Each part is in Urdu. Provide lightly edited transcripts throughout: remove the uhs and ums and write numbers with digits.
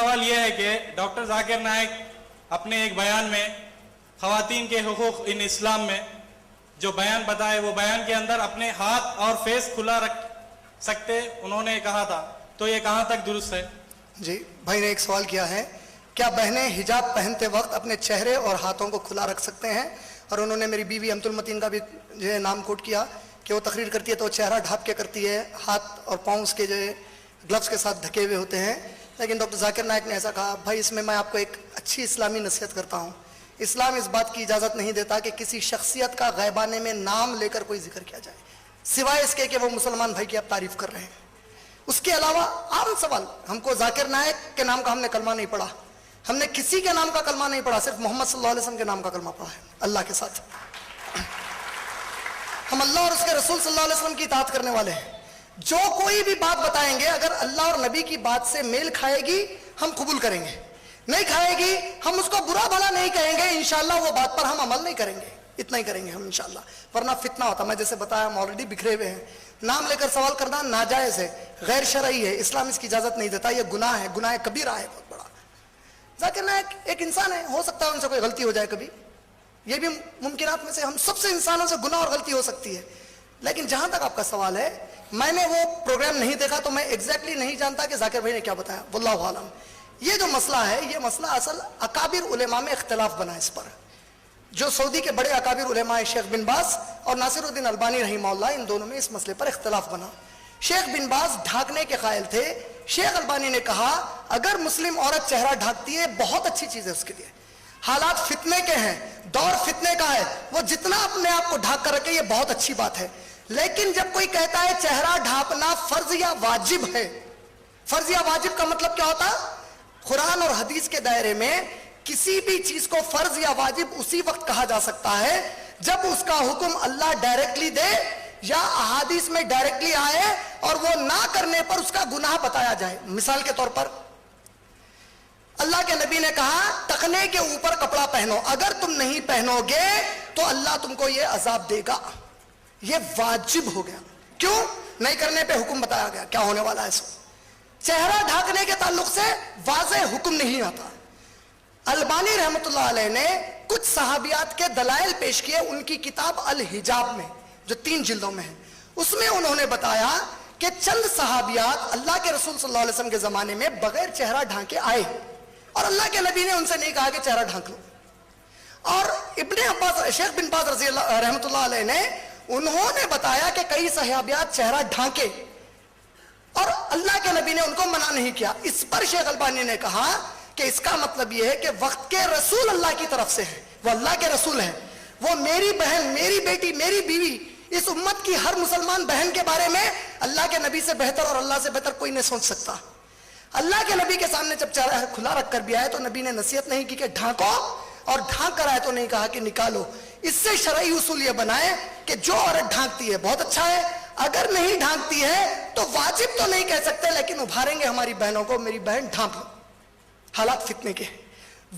سوال یہ ہے کہ ڈاکٹر ذاکر نائک اپنے ایک بیان میں خواتین کے حقوق ان اسلام میں جو بیان بتائے وہ بیان کے اندر اپنے ہاتھ اور فیس کھلا رکھ سکتے انہوں نے کہا تھا، تو یہ کہاں تک درست ہے؟ جی بھائی نے ایک سوال کیا ہے، کیا بہنیں حجاب پہنتے وقت اپنے چہرے اور ہاتھوں کو کھلا رکھ سکتے ہیں؟ اور انہوں نے میری بیوی امت المتین کا بھی جو ہے نام کوٹ کیا کہ وہ تقریر کرتی ہے تو وہ چہرہ ڈھانپ کے کرتی ہے، ہاتھ اور پاؤں اس کے جو ہے گلوز کے ساتھ ڈھکے ہوئے ہوتے ہیں. لیکن ڈاکٹر ذاکر نائک نے ایسا کہا. بھائی اس میں آپ کو ایک اچھی اسلامی نصیحت کرتا ہوں. اسلام اس بات کی اجازت نہیں دیتا کہ کسی شخصیت کا غیبانے میں نام لے کر کوئی ذکر کیا جائے، سوائے اس کے کہ وہ مسلمان بھائی کی آپ تعریف کر رہے ہیں. اس کے علاوہ عام سوال، ہم کو ذاکر نائک کے نام کا ہم نے کلمہ نہیں پڑھا، ہم نے کسی کے نام کا کلمہ نہیں پڑھا، صرف محمد صلی اللہ علیہ وسلم کے نام کا کلمہ پڑھا ہے اللہ کے ساتھ. ہم اللہ اور اس کے رسول صلی اللہ علیہ وسلم کی اطاعت کرنے والے ہیں. جو کوئی بھی بات بتائیں گے اگر اللہ اور نبی کی بات سے میل کھائے گی ہم قبول کریں گے، نہیں کھائے گی ہم اس کو برا بھلا نہیں کہیں گے، انشاءاللہ وہ بات پر ہم عمل نہیں کریں گے، اتنا ہی کریں گے ہم انشاءاللہ. ورنہ فتنہ ہوتا، میں جیسے بتایا ہم آلریڈی بکھرے ہوئے ہیں. نام لے کر سوال کرنا ناجائز ہے، غیر شرعی ہے، اسلام اس کی اجازت نہیں دیتا، یہ گناہ ہے، گناہ کبیرہ ہے بہت بڑا. ذاکر نائک ایک انسان ہے، ہو سکتا ہے ان سے کوئی غلطی ہو جائے کبھی، یہ بھی ممکنات میں سے، ہم سب سے انسانوں سے گناہ اور غلطی ہو سکتی ہے. لیکن جہاں تک آپ کا سوال ہے، میں نے وہ پروگرام نہیں دیکھا تو میں ایگزیکٹلی نہیں جانتا کہ ذاکر بھائی نے کیا بتایا، واللہ عالم. یہ جو مسئلہ ہے یہ مسئلہ اصل اکابر علماء میں اختلاف بنا ہے. اس پر جو سعودی کے بڑے اکابر علماء شیخ بن باز اور ناصر الدین البانی رحمہ اللہ، ان دونوں میں اس مسئلے پر اختلاف بنا. شیخ بن باز ڈھانکنے کے قائل تھے، شیخ البانی نے کہا اگر مسلم عورت چہرہ ڈھانکتی ہے بہت اچھی چیز ہے اس کے لیے، حالات فتنے کے ہیں، دور فتنے کا ہے، وہ جتنا اپنے آپ کو ڈھانک کر رکھے یہ بہت اچھی بات ہے. لیکن جب کوئی کہتا ہے چہرہ ڈھانپنا فرض یا واجب ہے، فرض یا واجب کا مطلب کیا ہوتا؟ قرآن اور حدیث کے دائرے میں کسی بھی چیز کو فرض یا واجب اسی وقت کہا جا سکتا ہے جب اس کا حکم اللہ ڈائریکٹلی دے یا احادیث میں ڈائریکٹلی آئے اور وہ نہ کرنے پر اس کا گناہ بتایا جائے. مثال کے طور پر اللہ کے نبی نے کہا ٹخنے کے اوپر کپڑا پہنو، اگر تم نہیں پہنو گے تو اللہ تم کو یہ عذاب دے گا. یہ واجب ہو گیا، کیوں؟ نہیں کرنے پہ حکم بتایا گیا کیا ہونے والا ہے. اس چہرہ ڈھانکنے کے تعلق سے واضح حکم نہیں آتا. البانی رحمت اللہ علیہ نے کچھ صحابیات کے دلائل پیش کیے ان کی کتاب الحجاب میں جو 3 جلدوں میں ہے. اس میں انہوں نے بتایا کہ چند صحابیات اللہ کے رسول صلی اللہ علیہ وسلم کے زمانے میں بغیر چہرہ ڈھانکے آئے اور اللہ کے نبی نے ان سے نہیں کہا کہ چہرہ ڈھانک لو. اور ابن عباس، شیخ بن باز رضی اللہ رحمت اللہ علیہ نے انہوں نے بتایا کہ کئی صحابیات چہرہ ڈھانکے اور اللہ کے نبی نے ان کو منع نہیں کیا. اس پر شیخ البانی نے کہا کہ اس کا مطلب یہ ہے کہ وقت کے رسول اللہ کی طرف سے ہے، وہ اللہ کے رسول ہیں، وہ میری بہن، میری بیٹی، میری بیوی، اس امت کی ہر مسلمان بہن کے بارے میں اللہ کے نبی سے بہتر اور اللہ سے بہتر کوئی نہیں سوچ سکتا. اللہ کے نبی کے سامنے جب چہرہ کھلا رکھ کر بھی آئے تو نبی نے نصیحت نہیں کی کہ ڈھانکو، اور ڈھانک کر آئے تو نہیں کہا کہ نکالو. اس سے شرعی اصول یہ بنائے کہ جو عورت ڈھانکتی ہے بہت اچھا ہے، اگر نہیں ڈھانکتی ہے تو واجب تو نہیں کہہ سکتے لیکن ابھاریں گے ہماری بہنوں کو، میری بہن ڈھانپ لو، حالات فتنے کے.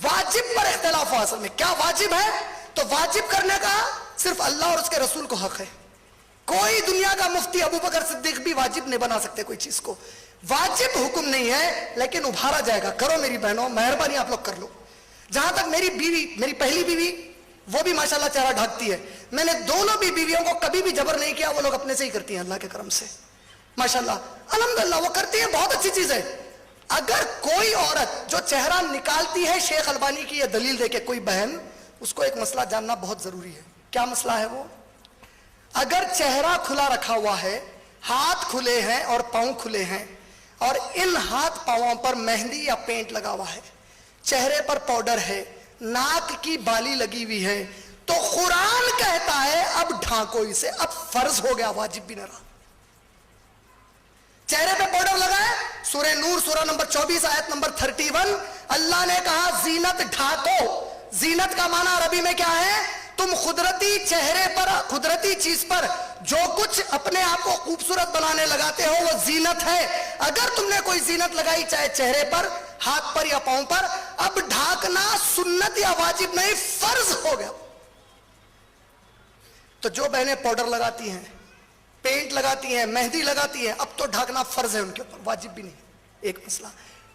واجب پر اختلاف ہو اصل میں کیا واجب ہے، تو واجب کرنے کا صرف اللہ اور اس کے رسول کو حق ہے. کوئی دنیا کا مفتی ابو بکر صدیق بھی واجب نہیں بنا سکتے کوئی چیز کو. واجب حکم نہیں ہے لیکن ابھارا جائے گا، کرو میری بہنوں مہربانی آپ لوگ کر لو. جہاں تک میری بیوی، میری پہلی بیوی، وہ بھی ماشاءاللہ چہرہ ڈھانکتی ہے. میں نے دونوں بھی بیویوں کو کبھی بھی جبر نہیں کیا، وہ لوگ اپنے سے ہی کرتی ہیں اللہ کے کرم سے ماشاءاللہ الحمدللہ وہ کرتی ہیں، بہت اچھی چیز ہے. اگر کوئی عورت جو چہرہ نکالتی ہے، شیخ البانی کی یہ دلیل دے کے کوئی بہن، اس کو ایک مسئلہ جاننا بہت ضروری ہے. کیا مسئلہ ہے وہ؟ اگر چہرہ کھلا رکھا ہوا ہے، ہاتھ کھلے ہیں اور پاؤں کھلے ہیں اور ان ہاتھ پاؤں پر مہندی یا پینٹ لگا ہوا ہے، چہرے پر پاؤڈر ہے، ناک کی بالی لگی ہوئی ہے، تو قرآن کہتا ہے اب ڈھانکو اسے. اب فرض ہو گیا، واجب بھی نہ رہا. چہرے پہ پاؤڈر لگا ہے، سورہ نور سورہ نمبر 24 آیت نمبر 31 اللہ نے کہا زینت ڈھانکو. زینت کا معنی عربی میں کیا ہے؟ تم قدرتی چہرے پر، قدرتی چیز پر جو کچھ اپنے آپ کو خوبصورت بنانے لگاتے ہو وہ زینت ہے. اگر تم نے کوئی زینت لگائی چاہے چہرے پر، ہاتھ پر یا پاؤں پر، اب ڈھانکنا سنت یا واجب نہیں، فرض ہو گیا. تو جو بہنیں پاؤڈر لگاتی ہیں، پینٹ لگاتی ہیں، مہندی لگاتی ہیں، اب تو ڈھانکنا فرض ہے ان کے اوپر، واجب بھی نہیں. ایک مسئلہ.